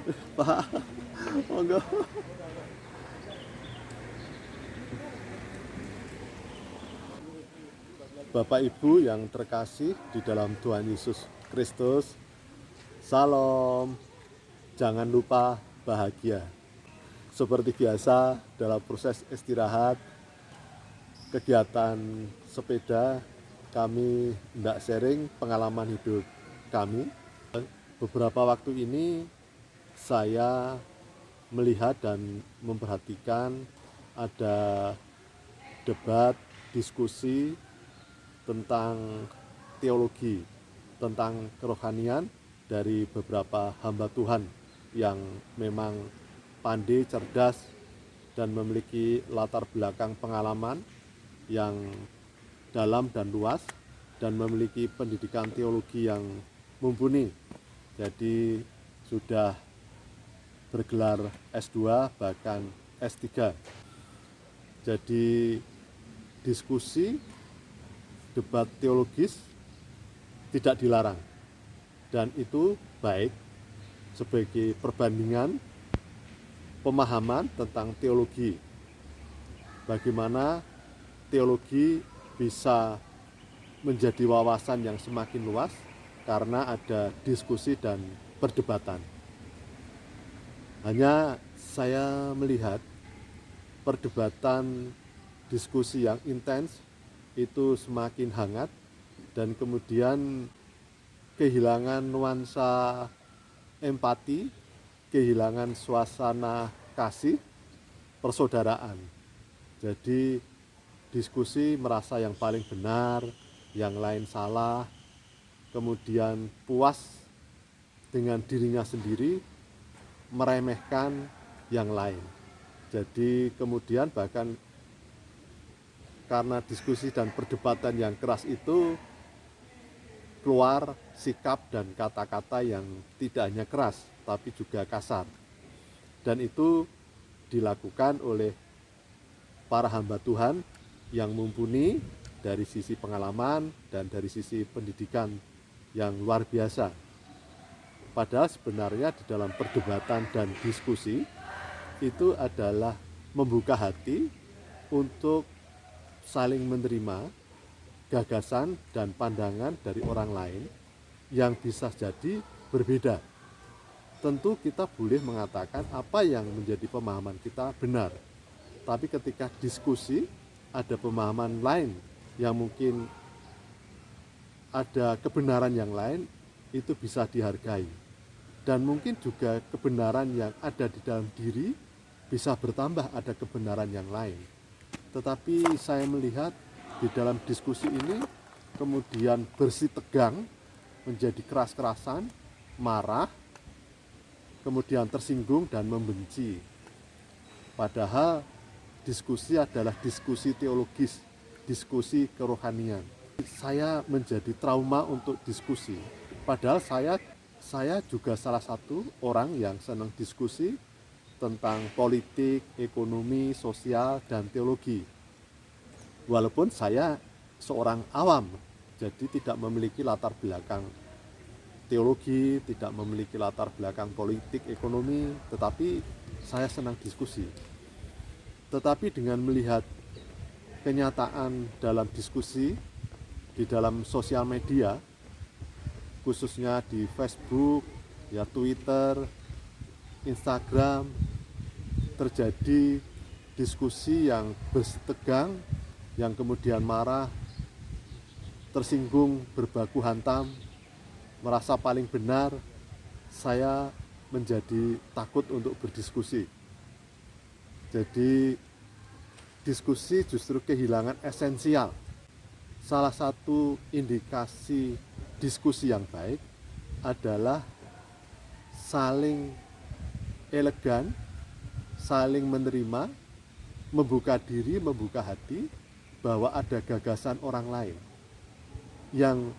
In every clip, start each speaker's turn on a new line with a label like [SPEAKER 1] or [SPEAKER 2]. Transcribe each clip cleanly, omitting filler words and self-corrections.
[SPEAKER 1] Pak, monggo. Bapak Ibu yang terkasih di dalam Tuhan Yesus Kristus, Salam. Jangan lupa bahagia. Seperti biasa dalam proses istirahat, kegiatan sepeda, kami hendak sharing pengalaman hidup kami. Beberapa waktu ini saya melihat dan memperhatikan ada debat, diskusi tentang teologi, tentang kerohanian dari beberapa hamba Tuhan yang memang pandai, cerdas, dan memiliki latar belakang pengalaman yang dalam dan luas, dan memiliki pendidikan teologi yang mumpuni. Jadi sudah bergelar S2 bahkan S3. Jadi diskusi, debat teologis tidak dilarang, dan itu baik sebagai perbandingan pemahaman tentang teologi. Bagaimana teologi bisa menjadi wawasan yang semakin luas karena ada diskusi dan perdebatan. Hanya saya melihat perdebatan, diskusi yang intens itu semakin hangat, dan kemudian kehilangan nuansa empati, kehilangan suasana kasih, persaudaraan. Jadi diskusi merasa yang paling benar, yang lain salah, kemudian puas dengan dirinya sendiri, meremehkan yang lain. Jadi kemudian bahkan karena diskusi dan perdebatan yang keras itu keluar sikap dan kata-kata yang tidak hanya keras tapi juga kasar. Dan itu dilakukan oleh para hamba Tuhan yang mumpuni dari sisi pengalaman dan dari sisi pendidikan yang luar biasa. Padahal sebenarnya di dalam perdebatan dan diskusi itu adalah membuka hati untuk saling menerima gagasan dan pandangan dari orang lain yang bisa jadi berbeda. Tentu kita boleh mengatakan apa yang menjadi pemahaman kita benar, tapi ketika diskusi ada pemahaman lain yang mungkin ada kebenaran yang lain, itu bisa dihargai. Dan mungkin juga kebenaran yang ada di dalam diri bisa bertambah ada kebenaran yang lain. Tetapi saya melihat di dalam diskusi ini kemudian bersih tegang, menjadi keras-kerasan, marah, kemudian tersinggung dan membenci. Padahal diskusi adalah diskusi teologis, diskusi kerohanian. Saya menjadi trauma untuk diskusi. Padahal saya juga salah satu orang yang senang diskusi tentang politik, ekonomi, sosial, dan teologi. Walaupun saya seorang awam, jadi tidak memiliki latar belakang teologi, tidak memiliki latar belakang politik, ekonomi, tetapi saya senang diskusi. Tetapi dengan melihat kenyataan dalam diskusi di dalam sosial media, khususnya di Facebook, ya Twitter, Instagram, terjadi diskusi yang bersetegang, yang kemudian marah, tersinggung, berbaku hantam, merasa paling benar. Saya menjadi takut untuk berdiskusi. Jadi diskusi justru kehilangan esensial. Salah satu indikasi diskusi yang baik adalah saling elegan, saling menerima, membuka diri, membuka hati bahwa ada gagasan orang lain, yang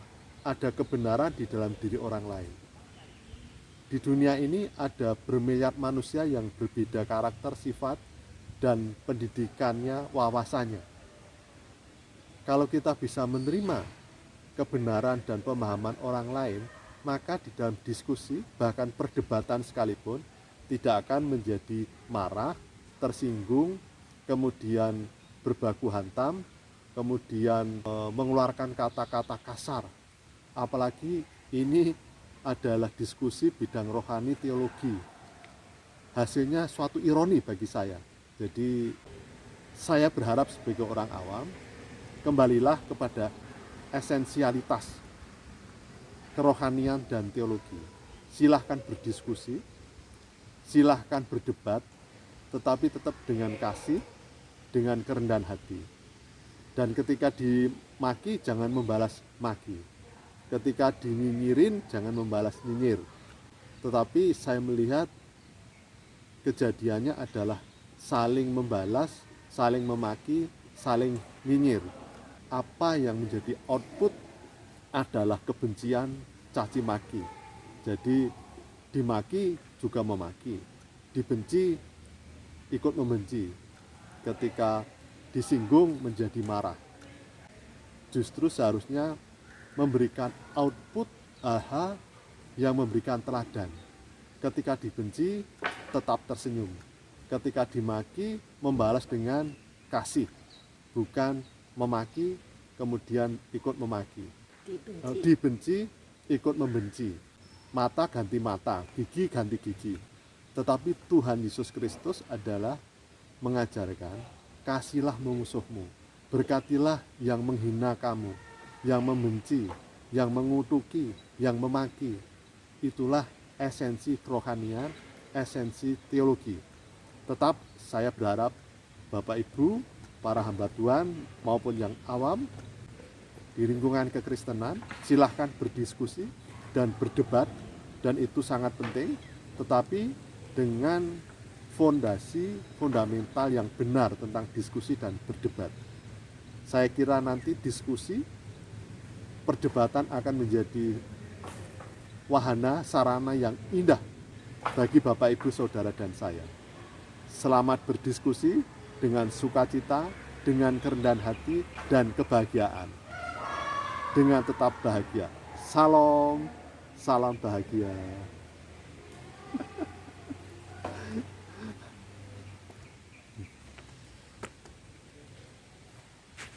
[SPEAKER 1] ada kebenaran di dalam diri orang lain. Di dunia ini ada bermiliar manusia yang berbeda karakter, sifat, dan pendidikannya, wawasannya. Kalau kita bisa menerima kebenaran dan pemahaman orang lain, maka di dalam diskusi, bahkan perdebatan sekalipun, tidak akan menjadi marah, tersinggung, kemudian berbaku hantam, kemudian mengeluarkan kata-kata kasar. Apalagi ini adalah diskusi bidang rohani teologi. Hasilnya suatu ironi bagi saya. Jadi saya berharap sebagai orang awam, kembalilah kepada esensialitas kerohanian dan teologi. Silahkan berdiskusi, silahkan berdebat, tetapi tetap dengan kasih, dengan kerendahan hati. Dan ketika dimaki, jangan membalas maki. Ketika dinyinyirin, jangan membalas nyinyir. Tetapi saya melihat kejadiannya adalah saling membalas, saling memaki, saling nyinyir. Apa yang menjadi output adalah kebencian, caci maki. Jadi dimaki juga memaki, dibenci ikut membenci. Ketika disinggung menjadi marah. Justru seharusnya memberikan output hal yang memberikan teladan. Ketika dibenci tetap tersenyum. Ketika dimaki membalas dengan kasih, bukan memaki kemudian ikut memaki. Dibenci ikut membenci. Mata ganti mata, gigi ganti gigi. Tetapi Tuhan Yesus Kristus adalah mengajarkan, kasihilah musuhmu, berkatilah yang menghina kamu, yang membenci, yang mengutuki, yang memaki. Itulah esensi kerohanian, esensi teologi. Tetap saya berharap Bapak Ibu, para hamba Tuhan maupun yang awam di lingkungan kekristenan, silahkan berdiskusi dan berdebat, dan itu sangat penting, tetapi dengan fundamental yang benar tentang diskusi dan berdebat. Saya kira nanti diskusi, perdebatan akan menjadi wahana, sarana yang indah bagi Bapak, Ibu, Saudara, dan saya. Selamat berdiskusi dengan sukacita, dengan kerendahan hati, dan kebahagiaan. Dengan tetap bahagia. Salam, salam bahagia.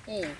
[SPEAKER 2] Iya.